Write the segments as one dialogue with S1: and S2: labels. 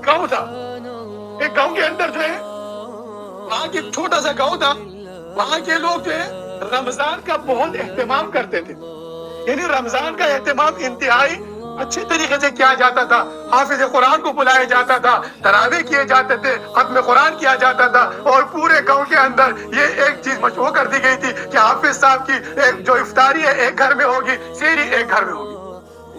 S1: गांव था, एक गांव के अंदर जो है वहां की छोटा सा गांव था, वहां के लोग जो है रमजान का बहुत एहतमाम करते थे। यानी रमजान का एहतमाम इंतहाई अच्छे तरीके से किया जाता था। हाफिज कुरान को बुलाया जाता था, तरावी किए जाते थे, खत्म कुरान किया जाता था, और पूरे गांव के अंदर ये एक चीज मशहूर कर दी गई थी कि हाफिज साहब की एक जो इफ्तारी है एक घर में होगी, सेहरी एक घर में होगी।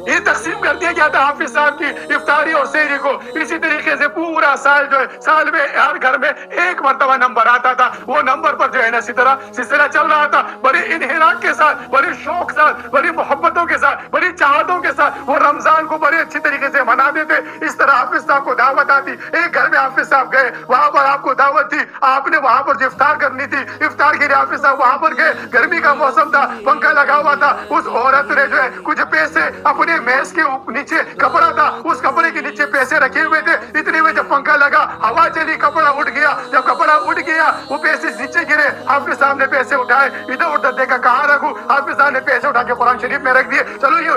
S1: ये तकसीम कर दिया गया था हाफिज साहब की इफ्तारी और सेहरी को। इसी तरीके से पूरा साल जो है, साल में हर घर में एक मरतबा नंबर आता था, वो नंबर पर जो है ना सिलसिला चल रहा था। बड़े इन्हिराक के साथ, बड़े शौक के साथ, बड़ी मोहब्बतों के साथ, बड़ी चाहतों के साथ वो रमजान को बड़े अच्छी तरीके से मनाते थे। इस तरह हाफिज साहब को दावत आती, एक घर में हाफिज साहब गए, वहां पर आपको दावत थी, आपने वहां पर जो इफ्तार करनी थी, इफ्तार के लिए हाफिज साहब वहां पर गए। गर्मी का मौसम था, पंखा लगा हुआ था। उस औरत ने जो है कुछ पैसे अपने मेज के नीचे कपड़ा था, उस कपड़े के नीचे पैसे रखे हुए थे। इतने में जब पंखा लगा, हवा चली, कपड़ा उठ गया। जब कपड़ा उठ गया, वो पैसे नीचे गिरे। हाफिज साहब ने पैसे उठाए, इधर उधर देखा कहाँ रखूं। हाफिज साहब ने पैसे उठा के कुरान शरीफ में रख दिए। चलो ये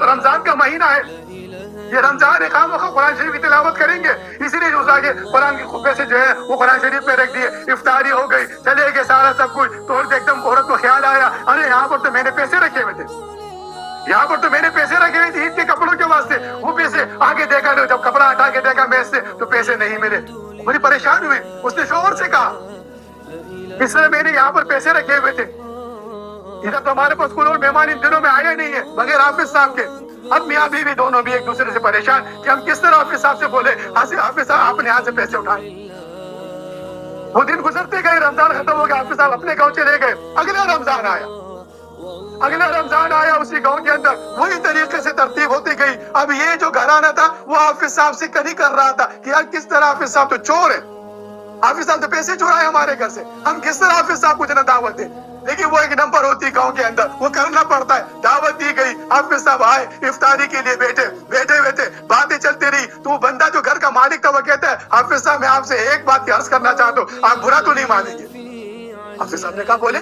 S1: रमजान का महीना है, ये रमजान है, खामखा कुरान शरीफ की तिलावत करेंगे, इसीलिए जो आगे कुरान के पैसे जो है वो कुरान शरीफ में रख दिए। इफ्तारी हो गई, चले गए, सारा सब कुछ तोड़ के एकदम औरत को ख्याल आया, अरे यहाँ पर तो मैंने पैसे रखे हुए थे, यहाँ पर तो मैंने पैसे रखे हुए थे ईद के कपड़ों के वास्ते। वो पैसे आगे देखा, जब कपड़ा हटा के देखा मेज से तो पैसे नहीं मिले। बड़ी परेशान हुई, उसने शोहर से कहा, इस तरह मैंने यहाँ पर पैसे रखे हुए थे, इधर तो हमारे पास कोई और मेहमान इन दिनों में आया नहीं है बगैर हाफिज साहब के। अब मियाँ बीवी दोनों भी एक दूसरे से परेशान कि हम किस तरह हाफिज साहब से बोले, हाफिज साहब आपने यहाँ से पैसे उठाए। वो दिन गुजरते गए, रमजान खत्म हो गया, हाफिज साहब अपने गाँव चले गए। अगला रमजान आया, उसी गांव के अंदर वही तरीके से तरतीब होती गई। अब ये जो घराना था वो हाफिज साहब से कहीं कर रहा था कि यार किस तरह, हाफिज साहब तो चोर है, हाफिज साहब तो पैसे चुराए हमारे घर से, हम किस तरह हाफिज साहब को जना दावत दें। लेकिन वो एक नंबर होती गांव के अंदर, वो करना पड़ता है। दावत दी गई, हाफिज साहब आए, इफ्तारी के लिए बैठे बातें चलती रही। तो वो बंदा जो घर का मालिक था वो कहता है, हाफिज साहब मैं आपसे एक बात की अर्ज करना चाहता हूँ, आप बुरा तो नहीं मानेंगे। हाफिज साहब ने कहा बोले,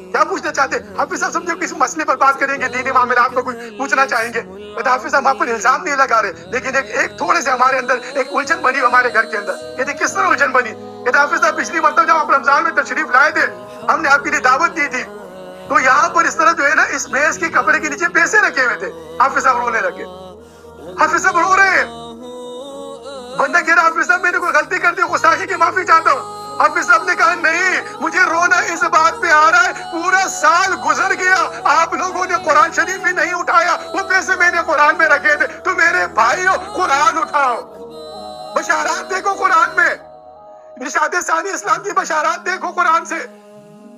S1: क्या पूछना चाहते? हाफिज साहब समझो किसी मसले पर बात करेंगे, दीनी मामले आपको कुछ पूछना चाहेंगे। तो हाफिज साहब आप पर इल्जाम नहीं लगा रहे, लेकिन एक थोड़े से हमारे अंदर एक उलझन बनी हमारे घर के अंदर। कहते किस तरह उलझन बनी? कहते हाफिज साहब पिछली मरतबा जब आप रमजान में तशरीफ लाए थे, हमने आपके लिए दावत दी थी, तो यहाँ पर इस तरह जो है ना इस मेज के कपड़े के नीचे पैसे रखे हुए थे। हाफिज साहब रोने लगे, हाफिज साहब रो रहे हैं। बंदा कह रहा हाफिज साहब मैंने कोई गलती कर दी, गुस्ताखी की माफी चाहता हूँ। हाफिज साहब ने कहा नहीं, मुझे रोना इस बात पे आ रहा है, पूरा साल गुजर गया, आप लोगों ने कुरान शरीफ भी नहीं उठाया, वो पैसे मैंने कुरान में रखे थे। तो मेरे भाइयों कुरान उठाओ, बशारात देखो कुरान में, निशाते सानी इस्लाम की बशारात देखो कुरान से।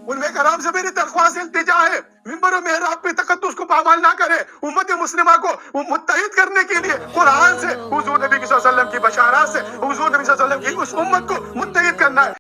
S1: उनमें कराम से मेरी दरख्वास्त इल्तिजा है, मिंबर और मेहराब पे तकद्दुस को पामाल ना करे, उम्मत मुस्लिमा को मुत्तहिद करने के लिए कुरान से, हुजूर नबी सल्लल्लाहु अलैहि वसल्लम की बशारात से, हुजूर नबी सल्लल्लाहु अलैहि वसल्लम की उस उम्मत को मुत्तहिद करना है।